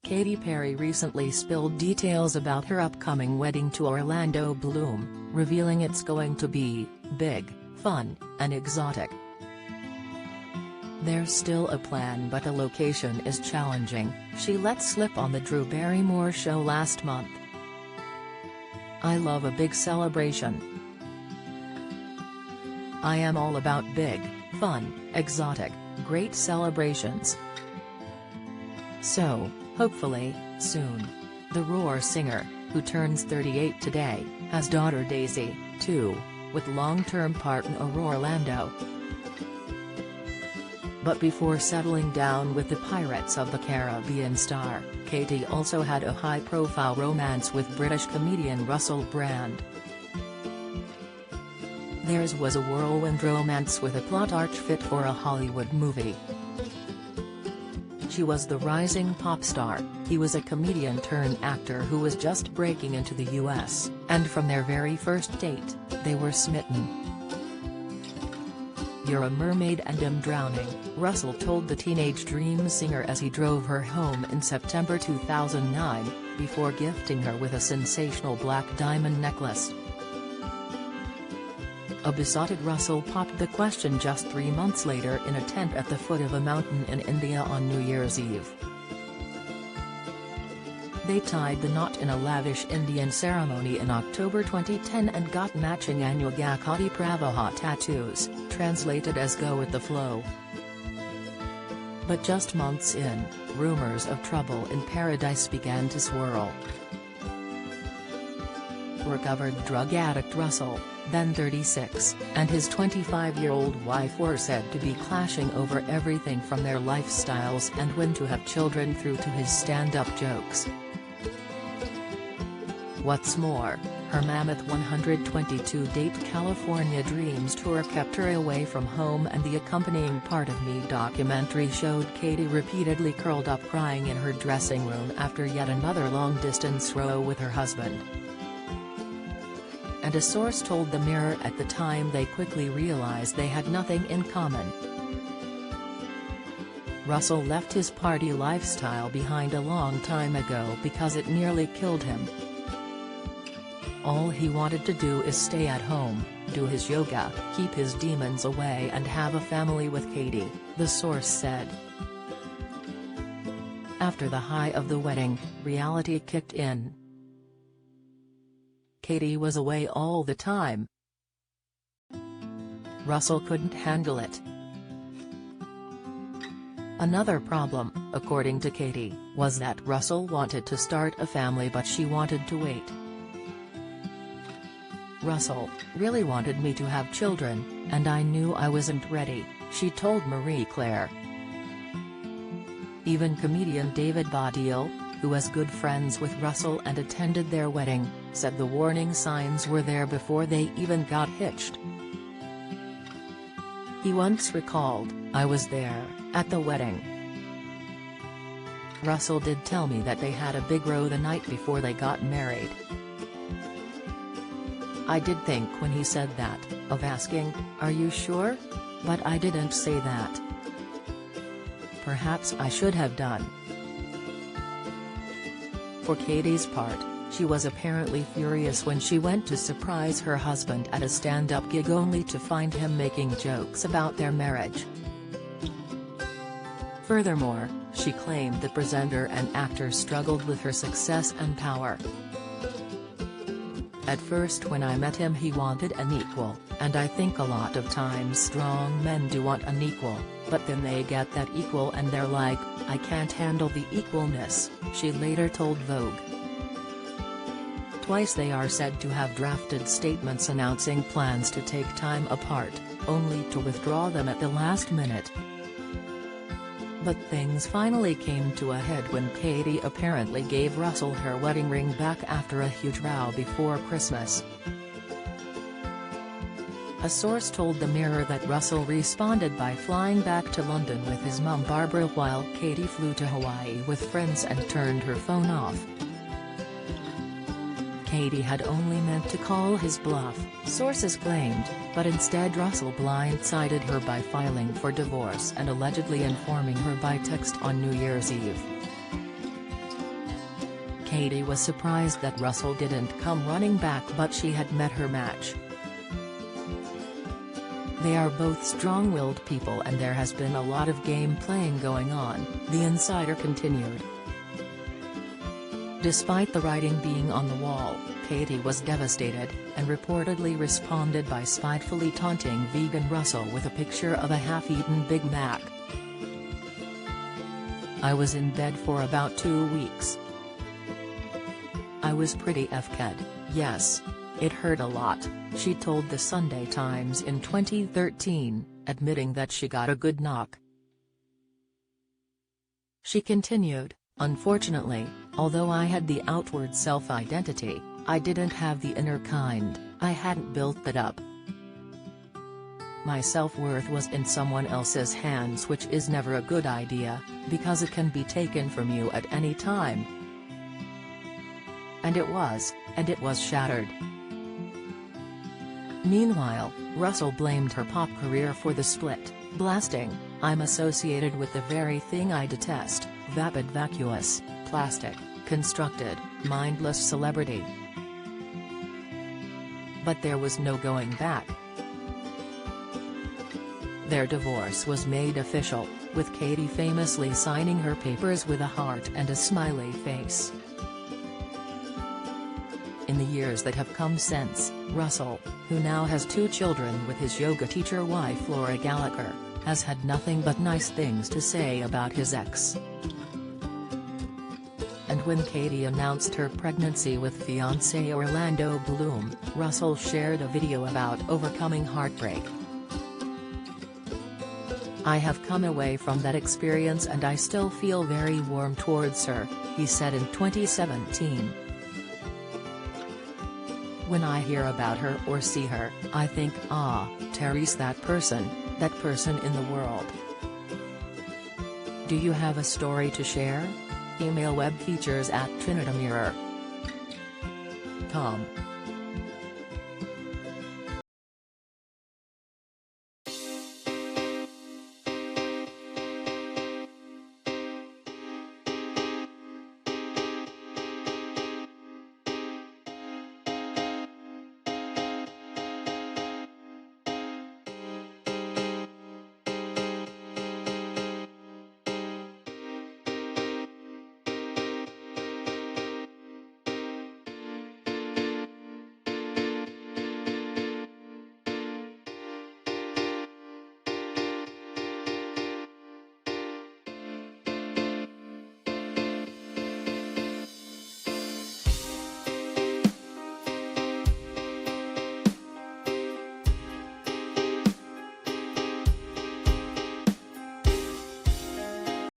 Katy Perry recently spilled details about her upcoming wedding to Orlando Bloom, revealing it's going to be big, fun, and exotic. There's still a plan, but the location is challenging, she let slip on the Drew Barrymore show last month. "I love a big celebration. I am all about big, fun, exotic, great celebrations. So, hopefully, soon." The Roar singer, who turns 38 today, has daughter Daisy, too, with long-term partner Orlando. But before settling down with the Pirates of the Caribbean star, Katy also had a high-profile romance with British comedian Russell Brand. Theirs was a whirlwind romance with a plot arch fit for a Hollywood movie. She was the rising pop star, he was a comedian-turned-actor who was just breaking into the US, and from their very first date, they were smitten. "You're a mermaid and I'm drowning," Russell told the teenage dream singer as he drove her home in September 2009, before gifting her with a sensational black diamond necklace. A besotted Russell popped the question just 3 months later in a tent at the foot of a mountain in India on New Year's Eve. They tied the knot in a lavish Indian ceremony in October 2010 and got matching Anyugakati Pravaha tattoos, translated as "go with the flow." But just months in, rumors of trouble in paradise began to swirl. Recovered drug addict Russell, then 36, and his 25-year-old wife were said to be clashing over everything from their lifestyles and when to have children through to his stand-up jokes. What's more, her mammoth 122-date California Dreams tour kept her away from home, and the accompanying Part of Me documentary showed Katy repeatedly curled up crying in her dressing room after yet another long-distance row with her husband. And a source told the Mirror at the time they quickly realized they had nothing in common. Russell left his party lifestyle behind a long time ago because it nearly killed him. All he wanted to do is stay at home, do his yoga, keep his demons away and have a family with Katy, the source said. After the high of the wedding, reality kicked in. Katy was away all the time. Russell couldn't handle it. Another problem, according to Katy, was that Russell wanted to start a family but she wanted to wait. "Russell really wanted me to have children, and I knew I wasn't ready," she told Marie Claire. Even comedian David Baddiel, who was good friends with Russell and attended their wedding, said the warning signs were there before they even got hitched. He once recalled, "I was there, at the wedding. Russell did tell me that they had a big row the night before they got married. I did think when he said that, of asking, 'Are you sure?' But I didn't say that. Perhaps I should have done." For Katy's part, she was apparently furious when she went to surprise her husband at a stand-up gig only to find him making jokes about their marriage. Furthermore, she claimed the presenter and actor struggled with her success and power. "At first when I met him he wanted an equal, and I think a lot of times strong men do want an equal, but then they get that equal and they're like, 'I can't handle the equalness,'" she later told Vogue. Twice they are said to have drafted statements announcing plans to take time apart, only to withdraw them at the last minute. But things finally came to a head when Katy apparently gave Russell her wedding ring back after a huge row before Christmas. A source told the Mirror that Russell responded by flying back to London with his mum Barbara while Katy flew to Hawaii with friends and turned her phone off. Katy had only meant to call his bluff, sources claimed, but instead Russell blindsided her by filing for divorce and allegedly informing her by text on New Year's Eve. Katy was surprised that Russell didn't come running back, but she had met her match. They are both strong-willed people and there has been a lot of game playing going on, the insider continued. Despite the writing being on the wall, Katy was devastated, and reportedly responded by spitefully taunting vegan Russell with a picture of a half-eaten Big Mac. "I was in bed for about 2 weeks. I was pretty FK'd, yes. It hurt a lot," she told the Sunday Times in 2013, admitting that she got a good knock. She continued, "Unfortunately, although I had the outward self-identity, I didn't have the inner kind. I hadn't built that up. My self-worth was in someone else's hands, which is never a good idea, because it can be taken from you at any time. And it was shattered." Meanwhile, Russell blamed her pop career for the split, blasting, "I'm associated with the very thing I detest, vapid vacuous, plastic, constructed, mindless celebrity." But there was no going back. Their divorce was made official, with Katy famously signing her papers with a heart and a smiley face. In the years that have come since, Russell, who now has 2 children with his yoga teacher wife Laura Gallagher, has had nothing but nice things to say about his ex. And when Katy announced her pregnancy with fiancé Orlando Bloom, Russell shared a video about overcoming heartbreak. "I have come away from that experience and I still feel very warm towards her," he said in 2017. "When I hear about her or see her, I think, Terry's that person in the world." Do you have a story to share? Email webfeatures@trinitymirror.com.